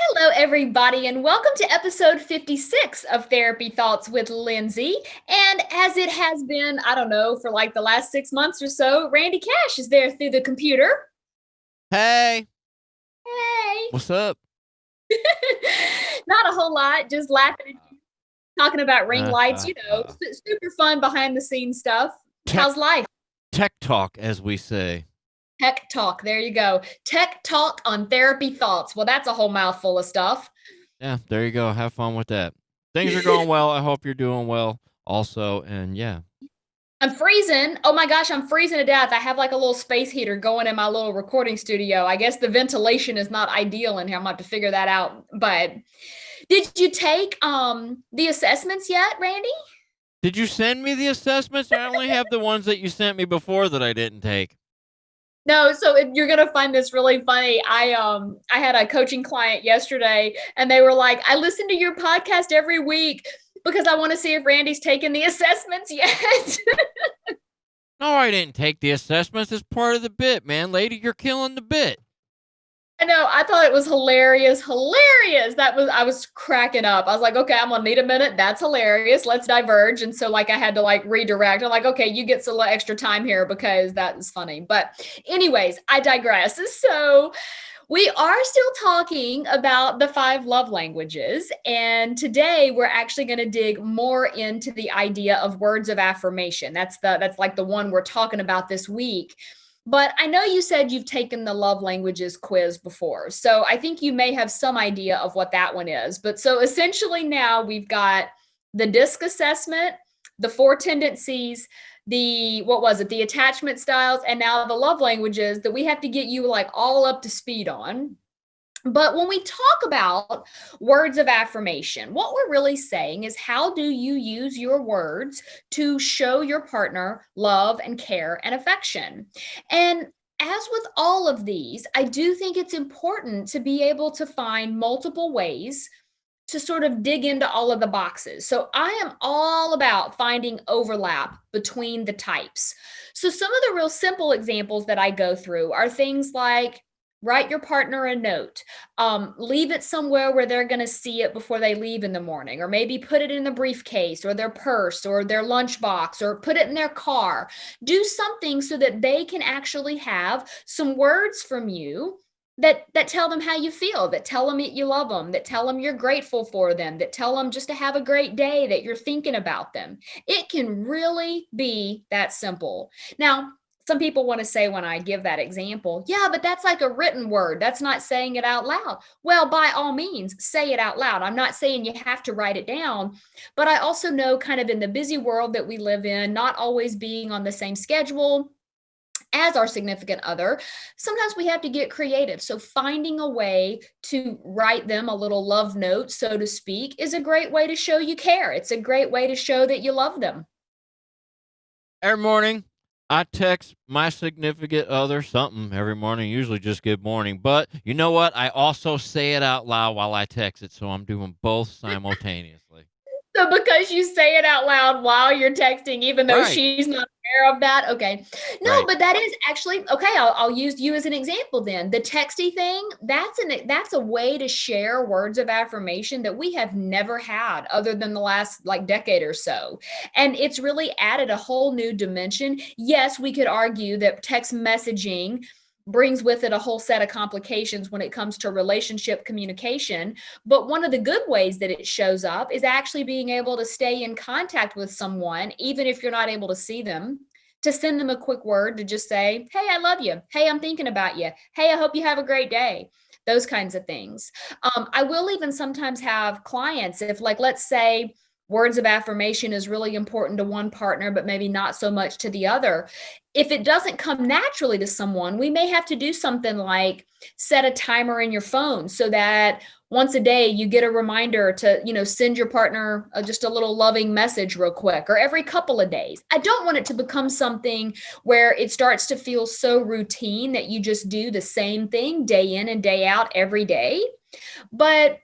Hello, everybody, and welcome to episode 56 of Therapy Thoughts with Lindsay. And as it has been, I don't know, for like the last 6 months or so, Randy Cash is there through the computer. Hey, Hey, what's up? not a whole lot, just laughing at you, talking about ring Uh, lights, uh, uh. super fun behind the scenes stuff. Tech How's life? tech talk, as we say. Tech talk. There you go. Tech talk on therapy thoughts. Well, that's a whole mouthful of stuff. Yeah, there you go. Have fun with that. Things are going well. I hope you're doing well also. And yeah. I'm freezing. Oh my gosh, I'm freezing to death. I have like a little space heater going in my little recording studio. I guess the ventilation is not ideal in here. I'm gonna have to figure that out. But did you take the assessments yet, Randy? Did you send me the assessments? I only have the ones that you sent me before that I didn't take. No, so you're gonna find this really funny. I had a coaching client yesterday, and they were like, "I listen to your podcast every week because I want to see if Randy's taken the assessments yet." No, I didn't take the assessments. It's part of the bit, man. Lady, you're killing the bit. I know. I thought it was hilarious. Hilarious. I was cracking up. I was like, okay, I'm gonna need a minute. That's hilarious. Let's diverge. And so like I had to like redirect. I'm like, okay, you get some extra time here because that is funny. But anyways, I digress. So we are still talking about the five love languages. And today we're actually going to dig more into the idea of words of affirmation. That's like the one we're talking about this week. But I know you said you've taken the love languages quiz before. So I think you may have some idea of what that one is. But so essentially now we've got the DISC assessment, the four tendencies, the what was it, the attachment styles, and now the love languages that we have to get you like all up to speed on. But when we talk about words of affirmation, what we're really saying is how do you use your words to show your partner love and care and affection? And as with all of these, I do think it's important to be able to find multiple ways to sort of dig into all of the boxes. So I am all about finding overlap between the types. So some of the real simple examples that I go through are things like write your partner a note, leave it somewhere where they're going to see it before they leave in the morning, or maybe put it in the briefcase or their purse or their lunchbox, or put it in their car. Do something so that they can actually have some words from you that tell them how you feel, that tell them that you love them, that tell them you're grateful for them, that tell them just to have a great day, that you're thinking about them. It can really be that simple. Now, some people want to say when I give that example, yeah, but that's like a written word. That's not saying it out loud. Well, by all means, say it out loud. I'm not saying you have to write it down, but I also know kind of in the busy world that we live in, not always being on the same schedule as our significant other, sometimes we have to get creative. So, finding a way to write them a little love note, so to speak, is a great way to show you care. It's a great way to show that you love them. Every morning, I text my significant other something every morning, usually just good morning. But you know what? I also say it out loud while I text it. So I'm doing both simultaneously. So, because you say it out loud while you're texting, even though Right. she's not aware of that, okay. No, Right. but that is actually okay. I'll use you as an example then. The texty thing, that's a way to share words of affirmation that we have never had other than the last like decade or so. And it's really added a whole new dimension. Yes, we could argue that text messaging brings with it a whole set of complications when it comes to relationship communication. But one of the good ways that it shows up is actually being able to stay in contact with someone, even if you're not able to see them, to send them a quick word to just say, hey, I love you. Hey, I'm thinking about you. Hey, I hope you have a great day. Those kinds of things. I will even sometimes have clients, if, like, let's say, words of affirmation is really important to one partner, but maybe not so much to the other. If it doesn't come naturally to someone, we may have to do something like set a timer in your phone so that once a day you get a reminder to send your partner just a little loving message real quick, or every couple of days. I don't want it to become something where it starts to feel so routine that you just do the same thing day in and day out every day. But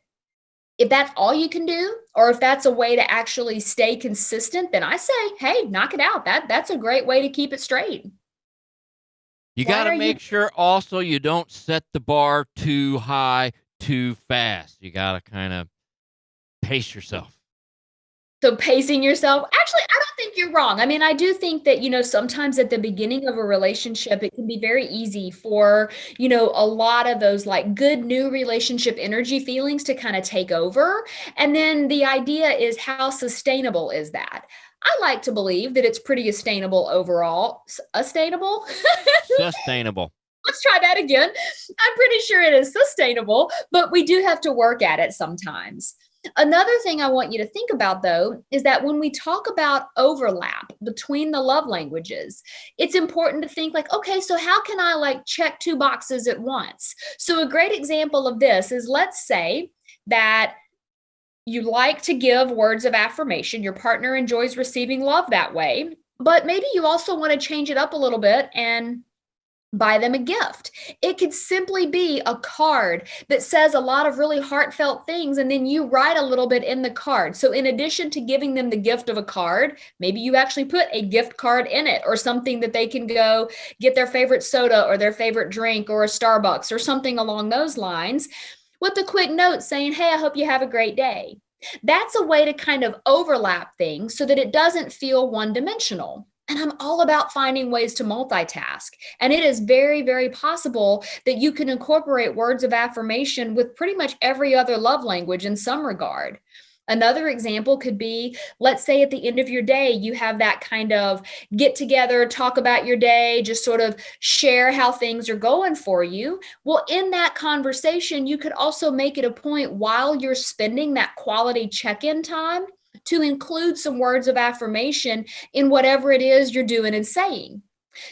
if that's all you can do, or if that's a way to actually stay consistent, then I say, hey, knock it out. That's a great way to keep it straight. You got Why to are you make sure also you don't set the bar too high, too fast. You got to kind of pace yourself. So pacing yourself, actually, I don't think you're wrong. I mean, I do think that, sometimes at the beginning of a relationship, it can be very easy for, a lot of those like good new relationship energy feelings to kind of take over. And then the idea is, how sustainable is that? I like to believe that it's pretty sustainable overall. Sustainable? Sustainable. Let's try that again. I'm pretty sure it is sustainable, but we do have to work at it sometimes. Another thing I want you to think about, though, is that when we talk about overlap between the love languages, it's important to think like, okay, so how can I like check two boxes at once? So a great example of this is, let's say that you like to give words of affirmation. Your partner enjoys receiving love that way, but maybe you also want to change it up a little bit and buy them a gift. It could simply be a card that says a lot of really heartfelt things, and then you write a little bit in the card. So in addition to giving them the gift of a card, maybe you actually put a gift card in it, or something that they can go get their favorite soda or their favorite drink, or a Starbucks or something along those lines, with a quick note saying, hey, I hope you have a great day. That's a way to kind of overlap things so that it doesn't feel one-dimensional. And I'm all about finding ways to multitask. And it is very, very possible that you can incorporate words of affirmation with pretty much every other love language in some regard. Another example could be, let's say at the end of your day, you have that kind of get together, talk about your day, just sort of share how things are going for you. Well, in that conversation, you could also make it a point, while you're spending that quality check-in time, to include some words of affirmation in whatever it is you're doing and saying,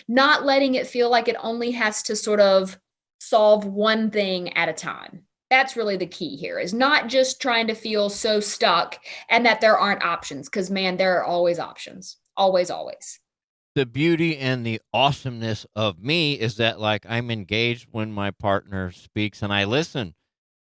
not letting it feel like it only has to sort of solve one thing at a time. That's really the key here, is not just trying to feel so stuck and that there aren't options, because man, there are always options. Always, always. The beauty and the awesomeness of me is that, like, I'm engaged when my partner speaks and I listen.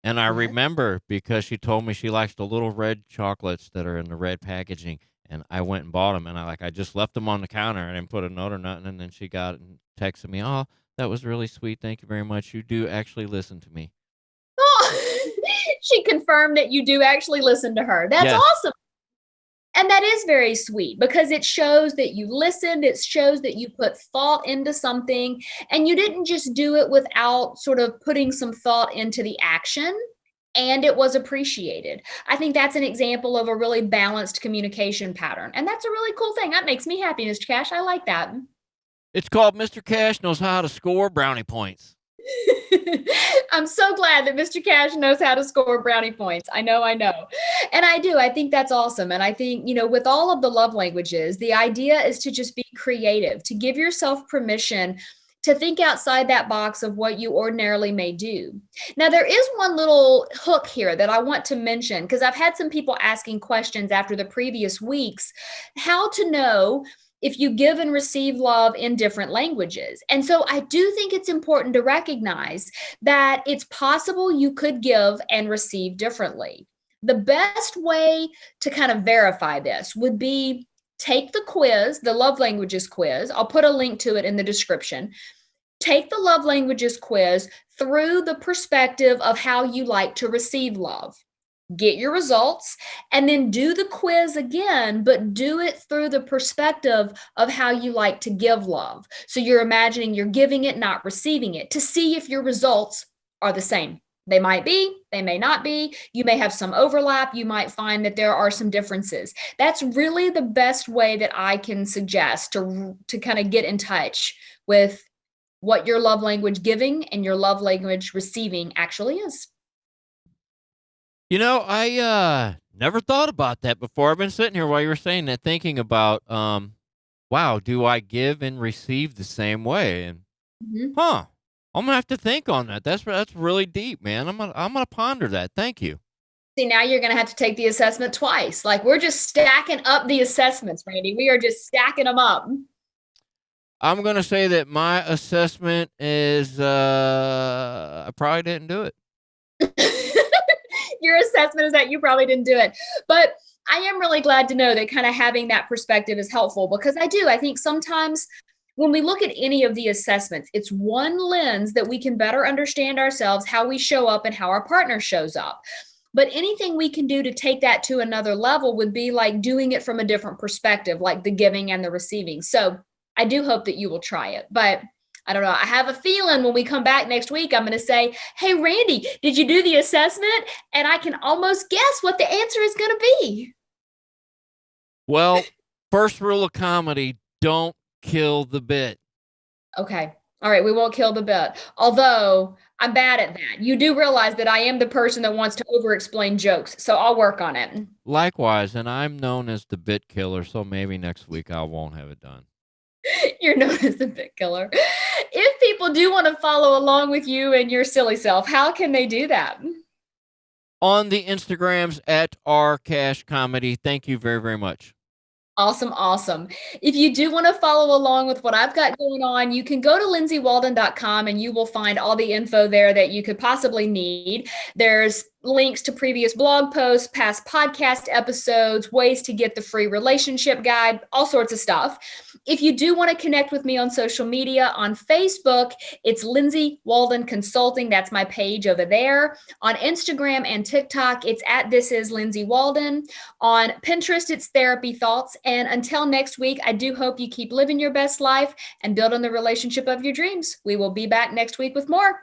And I Yeah. remember because she told me she likes the little red chocolates that are in the red packaging, and I went and bought them, and I just left them on the counter and didn't put a note or nothing, and then she got it and texted me, "Oh, that was really sweet. Thank you very much. You do actually listen to me." Oh, she confirmed that you do actually listen to her. That's Yes. awesome. And that is very sweet, because it shows that you listened. It shows that you put thought into something, and you didn't just do it without sort of putting some thought into the action, and it was appreciated. I think that's an example of a really balanced communication pattern. And that's a really cool thing. That makes me happy, Mr. Cash. I like that. It's called Mr. Cash Knows How to Score Brownie Points. I'm so glad that Mr. Cash knows how to score brownie points. I know, I know. And I do. I think that's awesome. And I think, with all of the love languages, the idea is to just be creative, to give yourself permission to think outside that box of what you ordinarily may do. Now, there is one little hook here that I want to mention, because I've had some people asking questions after the previous weeks, how to know if you give and receive love in different languages. And so I do think it's important to recognize that it's possible you could give and receive differently. The best way to kind of verify this would be, take the quiz, the love languages quiz. I'll put a link to it in the description. Take the love languages quiz through the perspective of how you like to receive love. Get your results, and then do the quiz again, but do it through the perspective of how you like to give love. So you're imagining you're giving it, not receiving it, to see if your results are the same. They might be, they may not be. You may have some overlap. You might find that there are some differences. That's really the best way that I can suggest to kind of get in touch with what your love language giving and your love language receiving actually is. I never thought about that before. I've been sitting here while you were saying that, thinking about, wow, do I give and receive the same way? And Mhm. huh, I'm gonna have to think on that. That's really deep, man. I'm gonna ponder that. Thank you. See, now you're going to have to take the assessment twice. Like, we're just stacking up the assessments, Randy. We are just stacking them up. I'm gonna say that my assessment is I probably didn't do it. Your assessment is that you probably didn't do it. But I am really glad to know that kind of having that perspective is helpful, because I think sometimes when we look at any of the assessments, it's one lens that we can better understand ourselves, how we show up, and how our partner shows up. But anything we can do to take that to another level would be like doing it from a different perspective, like the giving and the receiving. So I do hope that you will try it. But I don't know. I have a feeling when we come back next week, I'm going to say, hey, Randy, did you do the assessment? And I can almost guess what the answer is going to be. Well, first rule of comedy, don't kill the bit. Okay. All right. We won't kill the bit. Although I'm bad at that. You do realize that I am the person that wants to over explain jokes. So I'll work on it. Likewise, and I'm known as the bit killer, so maybe next week I won't have it done. You're known as the bit killer. If people do want to follow along with you and your silly self, how can they do that? On the Instagrams at rcashcomedy. Thank you very, very much. Awesome, awesome. If you do want to follow along with what I've got going on, you can go to lindsaywalden.com and you will find all the info there that you could possibly need. There's links to previous blog posts, past podcast episodes, ways to get the free relationship guide, all sorts of stuff. If you do want to connect with me on social media, on Facebook, it's Lindsay Walden Consulting. That's my page over there. On Instagram and TikTok, it's at This Is Lindsay Walden. On Pinterest, it's Therapy Thoughts. And until next week, I do hope you keep living your best life and building the relationship of your dreams. We will be back next week with more.